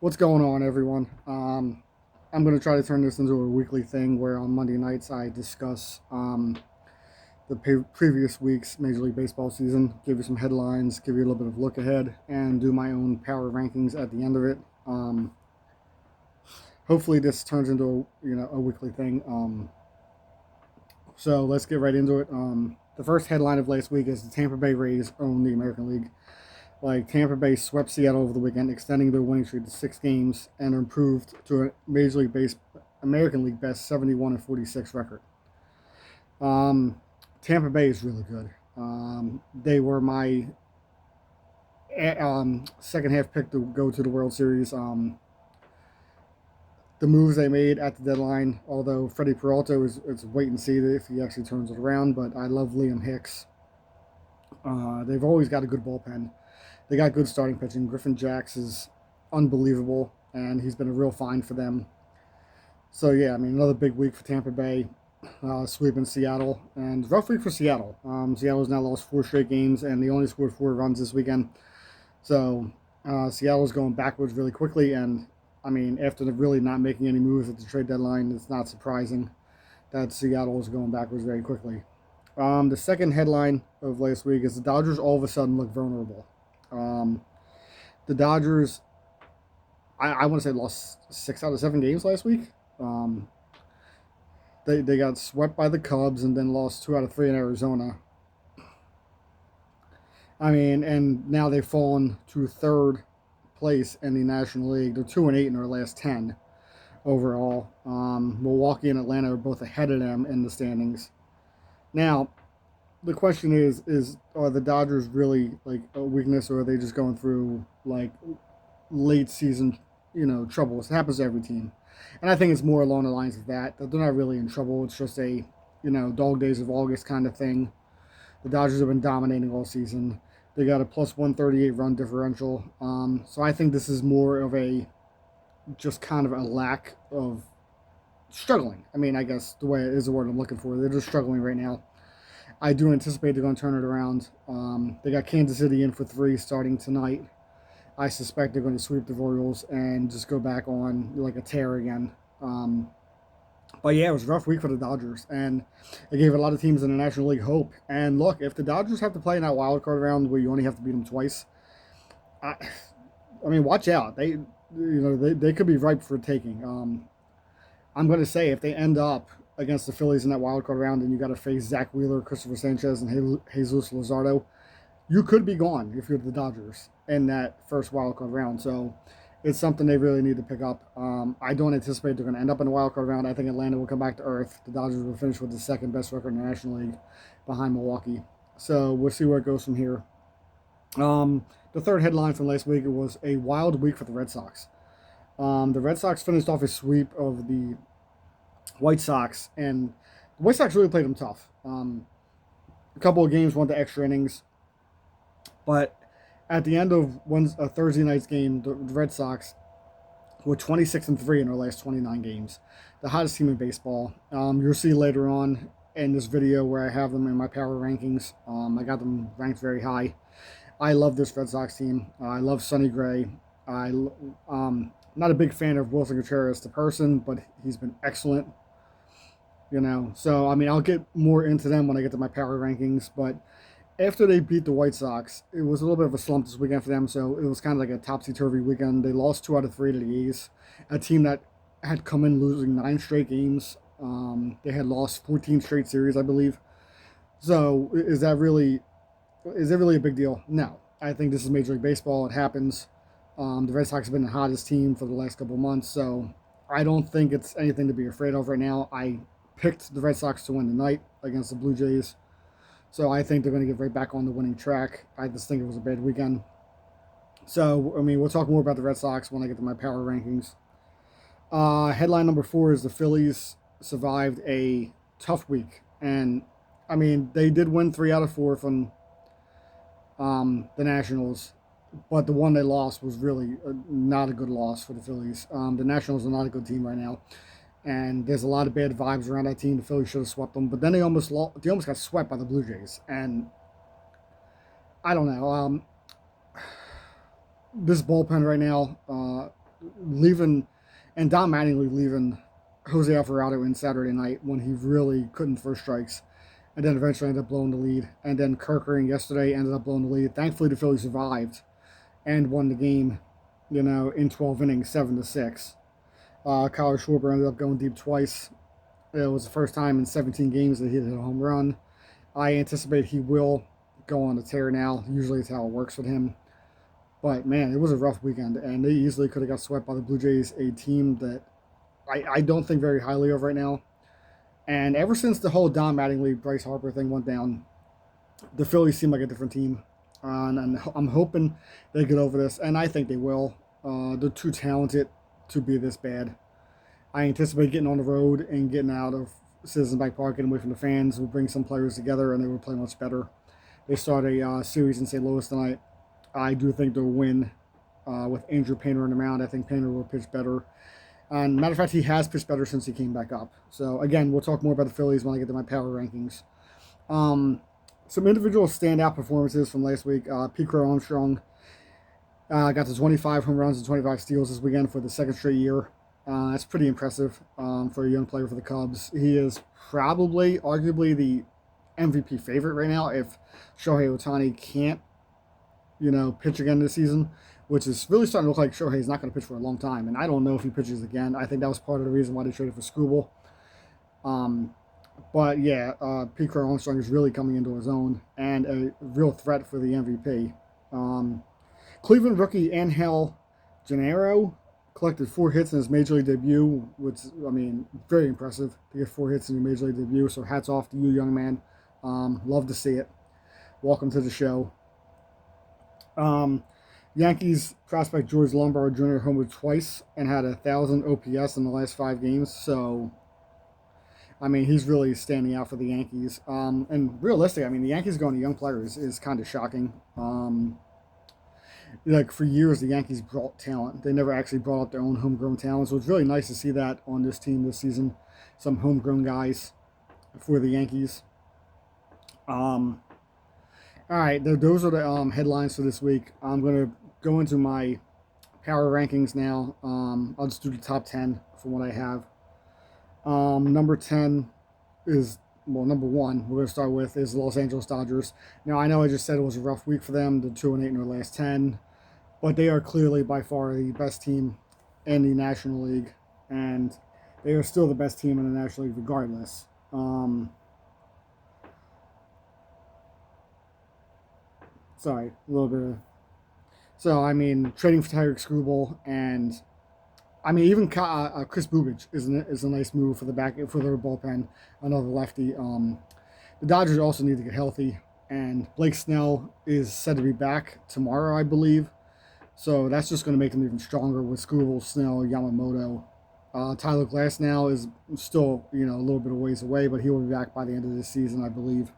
What's going on, everyone? I'm going to try to turn this into a weekly thing where on Monday nights I discuss the previous week's Major League Baseball season, give you some headlines, give you a little bit of look ahead, and do my own power rankings at the end of it. Hopefully, this turns into a weekly thing. So let's get right into it. The first headline of last week is the Tampa Bay Rays own the American League. Like Tampa Bay swept Seattle over the weekend, extending their winning streak to 6 games and improved to a Major League Base American League best 71-46 record. Um, Tampa Bay is really good. They were my second half pick to go to the World Series. The moves they made at the deadline, although Freddie Peralta is wait and see if he actually turns it around. But I love Liam Hicks. They've always got a good bullpen. They got good starting pitching. Griffin Jacks is unbelievable, and he's been a real find for them. So yeah, I mean another big week for Tampa Bay, sweeping Seattle, and rough week for Seattle. Seattle's now lost 4 straight games, and they only scored 4 runs this weekend. So Seattle's going backwards really quickly, and I mean after really not making any moves at the trade deadline, it's not surprising that Seattle is going backwards very quickly. The second headline of last week is the Dodgers all of a sudden look vulnerable. Um, the Dodgers, I want to say, lost 6 out of 7 games last week. Um, they got swept by the Cubs and then lost 2 out of 3 in Arizona. I mean, and now they've fallen to third place in the National League. They're 2-8 in their last 10 overall. Milwaukee and Atlanta are both ahead of them in the standings. Now, the question is are the Dodgers really like a weakness, or are they just going through like late season, troubles? It happens to every team, and I think it's more along the lines of that they're not really in trouble. It's just a dog days of August kind of thing. The Dodgers have been dominating all season. They got a plus 138 run differential. So I think this is more of a just kind of a lack of struggling. I mean, I guess the way it is the word I'm looking for. They're just struggling right now. I do anticipate they're going to turn it around. They got Kansas City in for 3 starting tonight. I suspect they're going to sweep the Royals and just go back on like a tear again. But yeah, it was a rough week for the Dodgers, and it gave a lot of teams in the National League hope. And look, if the Dodgers have to play in that wild card round where you only have to beat them twice, I, I mean, watch out. They could be ripe for taking. I'm going to say if they end up against the Phillies in that wild card round, and you got to face Zach Wheeler, Christopher Sanchez, and Jesus Luzardo, you could be gone if you're the Dodgers in that first wild card round. So it's something they really need to pick up. I don't anticipate they're going to end up in the wild card round. I think Atlanta will come back to earth. The Dodgers will finish with the second best record in the National League behind Milwaukee. So we'll see where it goes from here. The third headline from last week, it was a wild week for the Red Sox. The Red Sox finished off a sweep of the White Sox, and the White Sox really played them tough. A couple of games went to extra innings, but at the end of Thursday night's game, the Red Sox were 26-3 in their last 29 games, the hottest team in baseball. You'll see later on in this video where I have them in my power rankings. I got them ranked very high. I love this Red Sox team. I love Sonny Gray. Not a big fan of Wilson Contreras, the person, but he's been excellent. So I mean, I'll get more into them when I get to my power rankings. But after they beat the White Sox, it was a little bit of a slump this weekend for them. So it was kind of like a topsy turvy weekend. They lost 2 out of 3 to the A's, a team that had come in losing 9 straight games. They had lost 14 straight series, I believe. So is that really a big deal? No. I think this is Major League Baseball. It happens. The Red Sox have been the hottest team for the last couple of months, so I don't think it's anything to be afraid of right now. I picked the Red Sox to win tonight against the Blue Jays, so I think they're going to get right back on the winning track. I just think it was a bad weekend. So, I mean, we'll talk more about the Red Sox when I get to my power rankings. Headline number 4 is the Phillies survived a tough week, and I mean, they did win 3 out of 4 from the Nationals, but the one they lost was really not a good loss for the Phillies. The Nationals are not a good team right now, and there's a lot of bad vibes around that team. The Phillies should have swept them, but then they almost got swept by the Blue Jays, and I don't know. This bullpen right now, leaving, and Don Mattingly leaving Jose Alvarado in Saturday night when he really couldn't throw strikes, and then eventually ended up blowing the lead. And then Kirkering yesterday ended up blowing the lead. Thankfully, the Phillies survived and won the game, in 12 innings, 7-6. Kyle Schwarber ended up going deep twice. It was the first time in 17 games that he hit a home run. I anticipate he will go on a tear now. Usually it's how it works with him. But man, it was a rough weekend, and they easily could have got swept by the Blue Jays, a team that I don't think very highly of right now. And ever since the whole Don Mattingly, Bryce Harper thing went down, the Phillies seem like a different team. And I'm hoping they get over this, and I think they will. They're too talented to be this bad. I anticipate getting on the road and getting out of Citizens Bank Park, getting away from the fans, will bring some players together, and they will play much better. They start a series in St. Louis tonight. I do think they'll win with Andrew Painter on the mound. I think Painter will pitch better. And matter of fact, he has pitched better since he came back up. So again, we'll talk more about the Phillies when I get to my power rankings. Some individual standout performances from last week. Pete Crow Armstrong got to 25 home runs and 25 steals this weekend for the second straight year. That's pretty impressive for a young player for the Cubs. He is probably, arguably, the MVP favorite right now if Shohei Ohtani can't, pitch again this season, which is really starting to look like Shohei's not going to pitch for a long time. And I don't know if he pitches again. I think that was part of the reason why they traded for Skubal. But yeah, Pete Crow Armstrong is really coming into his own and a real threat for the MVP. Cleveland rookie Angel Gennaro collected 4 hits in his major league debut, which, very impressive to get 4 hits in your major league debut. So hats off to you, young man. Love to see it. Welcome to the show. Yankees prospect George Lombard Jr. homered twice and had 1,000 OPS in the last 5 games. So, he's really standing out for the Yankees. And realistic, the Yankees going to young players is kind of shocking. For years, the Yankees brought talent. They never actually brought up their own homegrown talent. So it's really nice to see that on this team this season. Some homegrown guys for the Yankees. All right, those are the headlines for this week. I'm going to go into my power rankings now. I'll just do the top 10 from what I have. Number 10 is, number 1 we're going to start with is the Los Angeles Dodgers. Now, I know I just said it was a rough week for them. They're 2-8 in their last 10. But they are clearly by far the best team in the National League. And they are still the best team in the National League regardless. Sorry, a little bit of... So, trading for Tyreek Skubal and... even Chris Bubich is a nice move for for their bullpen, another lefty. The Dodgers also need to get healthy, and Blake Snell is said to be back tomorrow, I believe. So that's just going to make them even stronger with Skubal, Snell, Yamamoto. Tyler Glasnow is still, a little bit of ways away, but he will be back by the end of this season, I believe.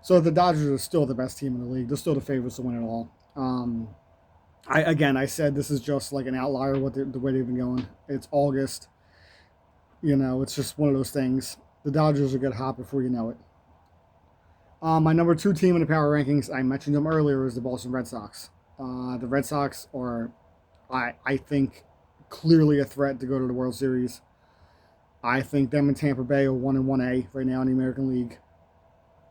So the Dodgers are still the best team in the league. They're still the favorites to win it all. I said this is just like an outlier with the way they've been going. It's August. It's just one of those things. The Dodgers will get hot before you know it. My number 2 team in the power rankings, I mentioned them earlier, is the Boston Red Sox. The Red Sox are, I think, clearly a threat to go to the World Series. I think them and Tampa Bay are 1-1A right now in the American League.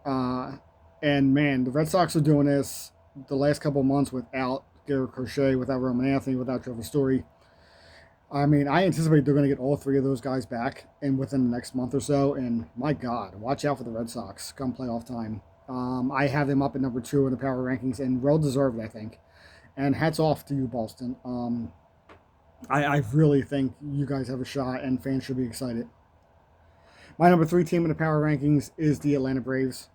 And man, the Red Sox are doing this the last couple of months without Garrett Crochet, without Roman Anthony, without Trevor Story. I anticipate they're going to get all 3 of those guys back within the next month or so. And my God, watch out for the Red Sox come playoff time. I have them up at number 2 in the power rankings, and well deserved, I think. And hats off to you, Boston. I really think you guys have a shot, and fans should be excited. My number 3 team in the power rankings is the Atlanta Braves.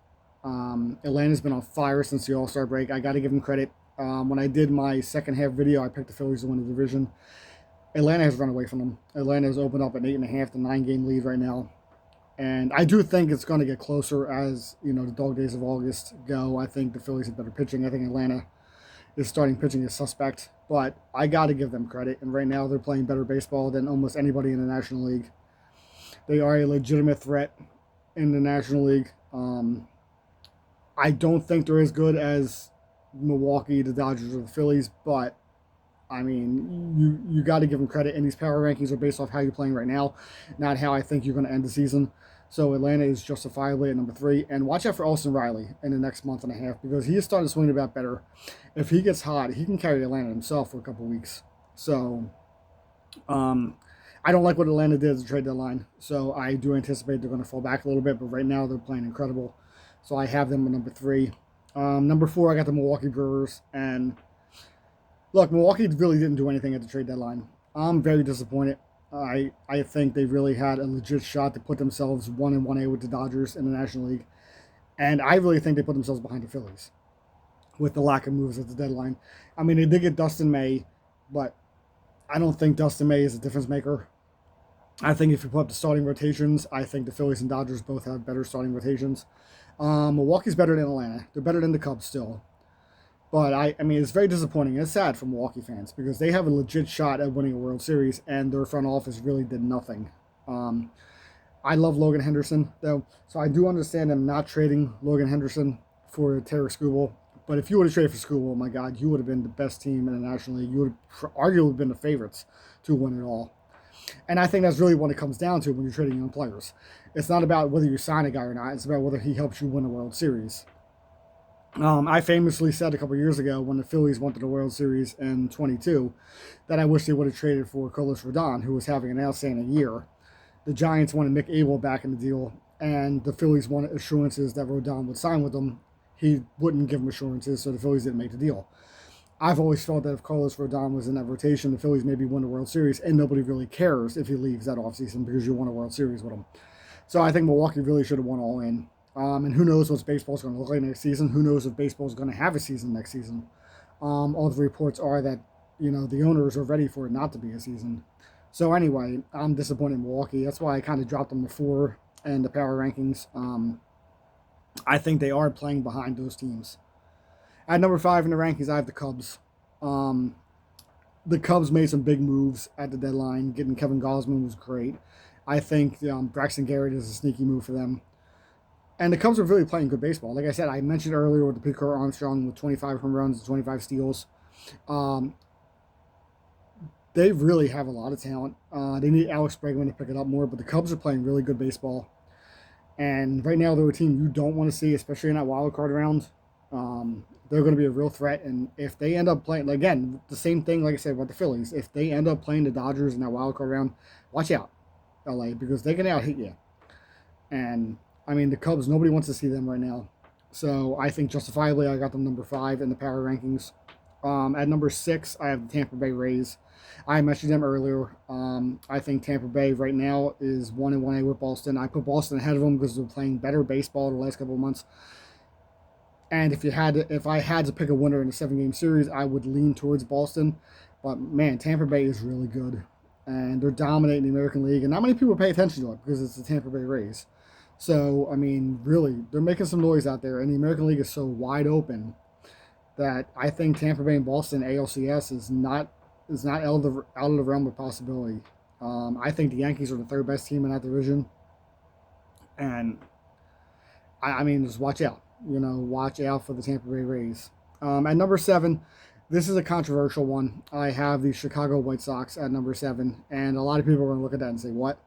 Atlanta's been on fire since the All-Star break. I got to give them credit. When I did my second half video, I picked the Phillies to win the division. Atlanta has run away from them. Atlanta has opened up an 8.5 to 9 game lead right now. And I do think it's going to get closer as, the dog days of August go. I think the Phillies have better pitching. I think Atlanta is starting pitching as suspect. But I got to give them credit. And right now they're playing better baseball than almost anybody in the National League. They are a legitimate threat in the National League. I don't think they're as good as Milwaukee, the Dodgers, or the Phillies. But I mean, you got to give them credit, and these power rankings are based off how you're playing right now, not how I think you're going to end the season. So Atlanta is justifiably at number 3, and watch out for Austin Riley in the next month and a half because he is starting to swing the bat better. If he gets hot, he can carry Atlanta himself for a couple weeks. So, um, I don't like what Atlanta did at the trade deadline, so I do anticipate they're going to fall back a little bit. But right now they're playing incredible, so I have them at number 3. Number 4, I got the Milwaukee Brewers, and look, Milwaukee really didn't do anything at the trade deadline. I'm very disappointed. I think they really had a legit shot to put themselves 1-1A with the Dodgers in the National League, and I really think they put themselves behind the Phillies with the lack of moves at the deadline. I mean, they did get Dustin May, but I don't think Dustin May is a difference maker. I think if you put up the starting rotations, I think the Phillies and Dodgers both have better starting rotations. Milwaukee's better than Atlanta. They're better than the Cubs still. But I mean, it's very disappointing. It's sad for Milwaukee fans because they have a legit shot at winning a World Series, and their front office really did nothing. I love Logan Henderson, though, so I do understand them not trading Logan Henderson for Tarek Skubal. But if you would have traded for Skubal, oh my God, you would have been the best team in the National League. You would have arguably been the favorites to win it all. And I think that's really what it comes down to when you're trading young players. It's not about whether you sign a guy or not. It's about whether he helps you win a World Series. I famously said a couple years ago when the Phillies went to the World Series in 22 that I wish they would have traded for Carlos Rodon, who was having an outstanding year. The Giants wanted Mick Abel back in the deal, and the Phillies wanted assurances that Rodon would sign with them. He wouldn't give them assurances, so the Phillies didn't make the deal. I've always felt that if Carlos Rodon was in that rotation, the Phillies maybe win the World Series, and nobody really cares if he leaves that offseason because you won a World Series with him. So I think Milwaukee really should have won all in. And who knows what baseball's going to look like next season? Who knows if baseball's going to have a season next season? All the reports are that, the owners are ready for it not to be a season. So anyway, I'm disappointed in Milwaukee. That's why I kind of dropped them to 4 in the power rankings. I think they are playing behind those teams. At number 5 in the rankings, I have the Cubs. The Cubs made some big moves at the deadline. Getting Kevin Gausman was great. I think Braxton Garrett is a sneaky move for them. And the Cubs are really playing good baseball. Like I said, I mentioned earlier with the Pete Crow Armstrong with 25 home runs and 25 steals. They really have a lot of talent. They need Alex Bregman to pick it up more, but the Cubs are playing really good baseball. And right now, they're a team you don't want to see, especially in that wild card round. They're going to be a real threat. And if they end up playing, again, the same thing, like I said, about the Phillies, if they end up playing the Dodgers in that wild card round, watch out, LA, because they can out-hit you. And I mean, the Cubs, nobody wants to see them right now. So I think justifiably I got them number 5 in the power rankings. At number 6, I have the Tampa Bay Rays. I mentioned them earlier. I think Tampa Bay right now is 1-1A with Boston. I put Boston ahead of them because they're playing better baseball the last couple of months. And if I had to pick a winner in a 7-game series, I would lean towards Boston. But man, Tampa Bay is really good. And they're dominating the American League. And not many people pay attention to it because it's the Tampa Bay Rays. So, I mean, really, they're making some noise out there, and the American League is so wide open that I think Tampa Bay and Boston ALCS is not out of the realm of possibility. I think the Yankees are the 3rd best team in that division, and I mean, just watch out. Watch out for the Tampa Bay Rays. At number 7, this is a controversial one. I have the Chicago White Sox at number 7, and a lot of people are going to look at that and say, what?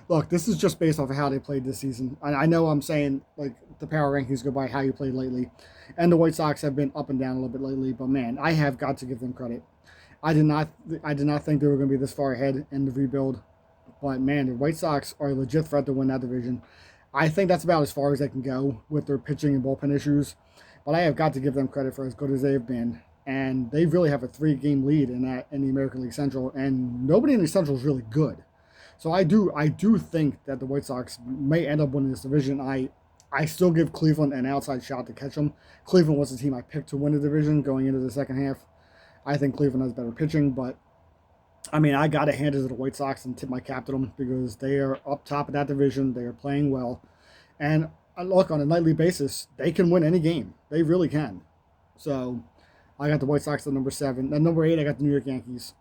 Look, this is just based off of how they played this season. I know I'm saying, like, the power rankings go by how you played lately, and the White Sox have been up and down a little bit lately, but man, I have got to give them credit. I did not think they were going to be this far ahead in the rebuild, but man, the White Sox are a legit threat to win that division. I think that's about as far as they can go with their pitching and bullpen issues, but I have got to give them credit for as good as they've been. And they really have a 3-game lead in the American League Central, and nobody in the Central is really good. So I do think that the White Sox may end up winning this division. I still give Cleveland an outside shot to catch them. Cleveland was the team I picked to win the division going into the second half. I think Cleveland has better pitching, but I mean, I got to hand it to the White Sox and tip my cap to them because they are up top of that division. They are playing well. And look, on a nightly basis, they can win any game. They really can. So I got the White Sox at number 7. At number 8, I got the New York Yankees.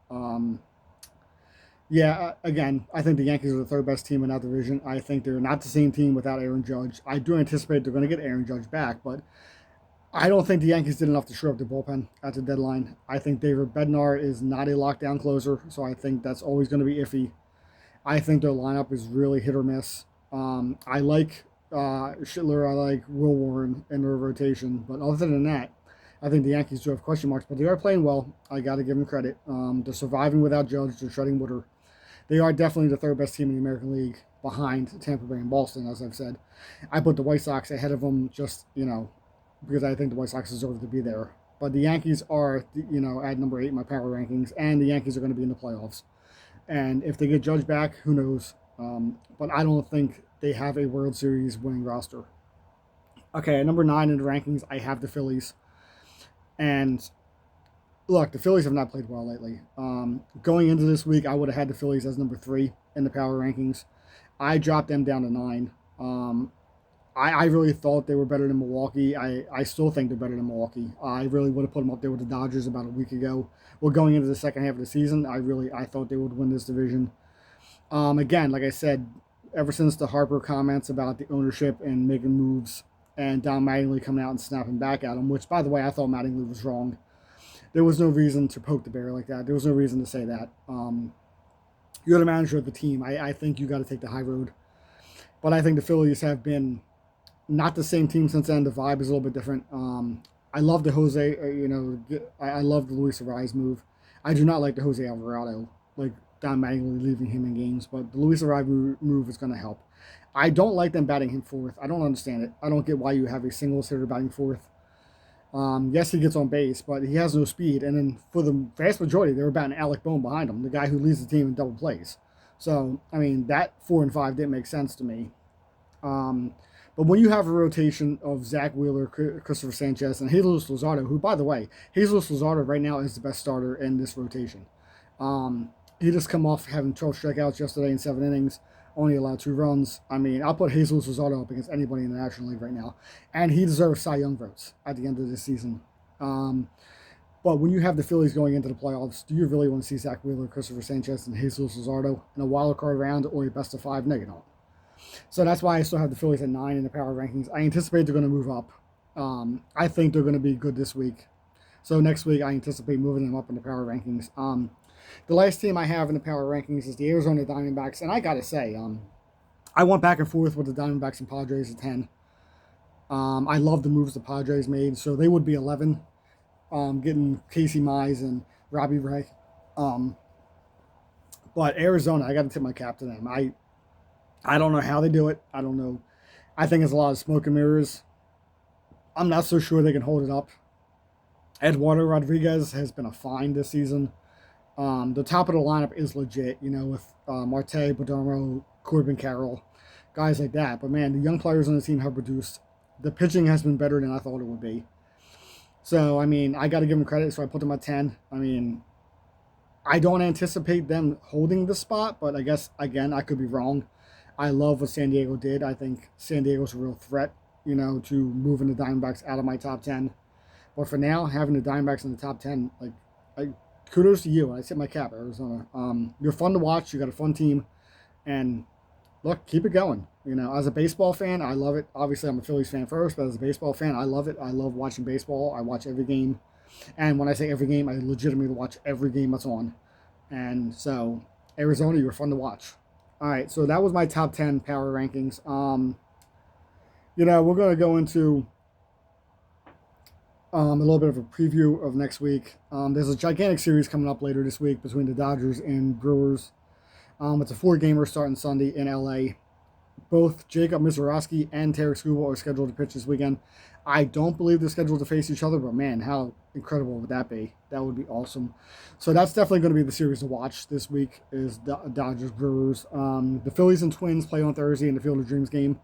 Again, I think the Yankees are the 3rd best team in that division. I think they're not the same team without Aaron Judge. I do anticipate they're going to get Aaron Judge back, but I don't think the Yankees did enough to shore up the bullpen at the deadline. I think David Bednar is not a lockdown closer, so I think that's always going to be iffy. I think their lineup is really hit or miss. I like Schindler, I like Will Warren in their rotation, but other than that, I think the Yankees do have question marks, but they are playing well. I got to give them credit. They're surviving without Judge. They're treading water. They are definitely the third best team in the American League behind Tampa Bay and Boston, as I've said. I put the White Sox ahead of them just, because I think the White Sox deserve to be there. But the Yankees are, at number 8 in my power rankings, and the Yankees are going to be in the playoffs. And if they get Judge back, who knows? But I don't think they have a World Series winning roster. Okay, at number 9 in the rankings, I have the Phillies. And look, the Phillies have not played well lately. Going into this week, I would have had the Phillies as number 3 in the power rankings. I dropped them down to 9. I really thought they were better than Milwaukee. I still think they're better than Milwaukee. I really would have put them up there with the Dodgers about a week ago. Well, going into the second half of the season, I thought they would win this division. Again, like I said, ever since the Harper comments about the ownership and making moves and Don Mattingly coming out and snapping back at him, which, by the way, I thought Mattingly was wrong. There was no reason to poke the bear like that. There was no reason to say that. You're the manager of the team. I think you got to take the high road. But I think the Phillies have been not the same team since then. The vibe is a little bit different. I love the Jose, I love the Luis Ariz move. I do not like the Jose Alvarado, like Don Mattingly leaving him in games, but the Luis Ariz move is going to help. I don't like them batting him fourth. I don't understand it. I don't get why you have a singles hitter batting fourth. Yes, he gets on base, but he has no speed. And then for the vast majority, they were batting Alec Bohm behind him, the guy who leads the team in double plays. So, I mean, that 4 and 5 didn't make sense to me. But when you have a rotation of Zach Wheeler, Christopher Sanchez, and Jesus Luzardo, who, by the way, Jesus Luzardo right now is the best starter in this rotation. He just come off having 12 strikeouts yesterday in 7 innings, only allowed 2 runs. I mean, I'll put Jesus Luzardo up against anybody in the National League right now. And he deserves Cy Young votes at the end of this season. But when you have the Phillies going into the playoffs, do you really want to see Zach Wheeler, Christopher Sanchez, and Jesus Luzardo in a wild card round or a best of 5? No, you don't. So that's why I still have the Phillies at 9 in the power rankings. I anticipate they're going to move up. I think they're going to be good this week. So next week, I anticipate moving them up in the power rankings. The last team I have in the power rankings is the Arizona Diamondbacks. And I got to say, I went back and forth with the Diamondbacks and Padres at 10. I love the moves the Padres made. So they would be 11, getting Casey Mize and Robbie Ray. But Arizona, I got to tip my cap to them. I don't know how they do it. I don't know. I think it's a lot of smoke and mirrors. I'm not so sure they can hold it up. Eduardo Rodriguez has been a find this season. The top of the lineup is legit, with Marte, Perdomo, Corbin Carroll, guys like that. But, man, the young players on the team have produced. The pitching has been better than I thought it would be. So, I mean, I got to give them credit, so I put them at 10. I mean, I don't anticipate them holding the spot, but I guess, again, I could be wrong. I love what San Diego did. I think San Diego's a real threat, to moving the Diamondbacks out of my top 10. But for now, having the Diamondbacks in the top 10, kudos to you. I tip my cap, Arizona. You're fun to watch. You got a fun team. And, look, keep it going. As a baseball fan, I love it. Obviously, I'm a Phillies fan first, but as a baseball fan, I love it. I love watching baseball. I watch every game. And when I say every game, I legitimately watch every game that's on. And so, Arizona, you're fun to watch. All right, so that was my top 10 power rankings. We're going to go into a little bit of a preview of next week. There's a gigantic series coming up later this week between the Dodgers and Brewers. It's a 4-gamer starting Sunday in LA. Both Jacob Mizorowski and Tarek Skubal are scheduled to pitch this weekend. I don't believe they're scheduled to face each other, but man, how incredible would that be? That would be awesome. So that's definitely going to be the series to watch this week is Dodgers Brewers. The Phillies and Twins play on Thursday in the Field of Dreams game.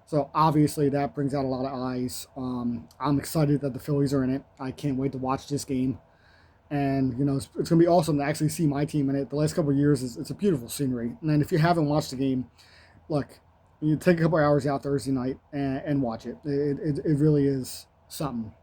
So obviously that brings out a lot of eyes. I'm excited that the Phillies are in it. I can't wait to watch this game. And, it's going to be awesome to actually see my team in it. The last couple of years, it's a beautiful scenery. And then if you haven't watched the game, look, you take a couple hours out Thursday night and watch it. It really is something.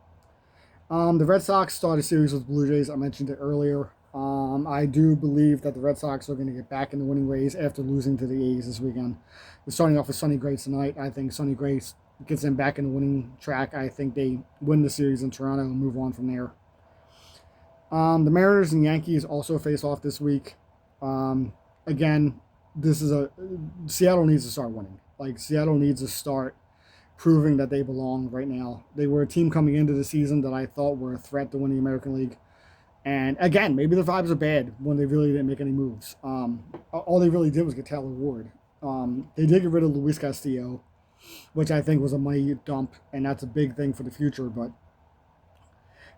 The Red Sox start a series with the Blue Jays. I mentioned it earlier. I do believe that the Red Sox are going to get back in the winning ways after losing to the A's this weekend. They're starting off with Sonny Gray tonight. I think Sonny Gray gets them back in the winning track. I think they win the series in Toronto and move on from there. The Mariners and Yankees also face off this week. Again, this is a Seattle needs to start winning. Like Seattle needs to start proving that they belong right now. They were a team coming into the season that I thought were a threat to win the American League. And again, maybe the vibes are bad when they really didn't make any moves. All they really did was get Taylor Ward. They did get rid of Luis Castillo, which I think was a money dump, and that's a big thing for the future. But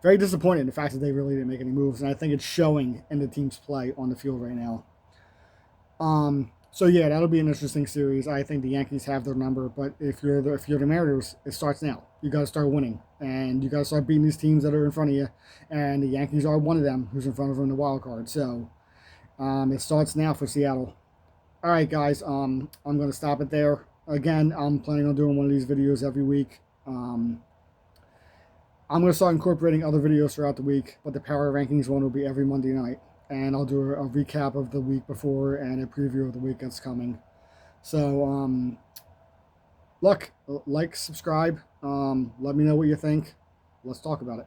very disappointed in the fact that they really didn't make any moves, and I think it's showing in the team's play on the field right now. So yeah, that'll be an interesting series. I think the Yankees have their number, but if you're the Mariners, it starts now. You got to start winning, and you got to start beating these teams that are in front of you. And the Yankees are one of them who's in front of them in the wild card. So it starts now for Seattle. All right, guys. I'm going to stop it there. Again, I'm planning on doing one of these videos every week. I'm going to start incorporating other videos throughout the week, but the Power Rankings one will be every Monday night. And I'll do a recap of the week before and a preview of the week that's coming. So, look, like, subscribe. Let me know what you think. Let's talk about it.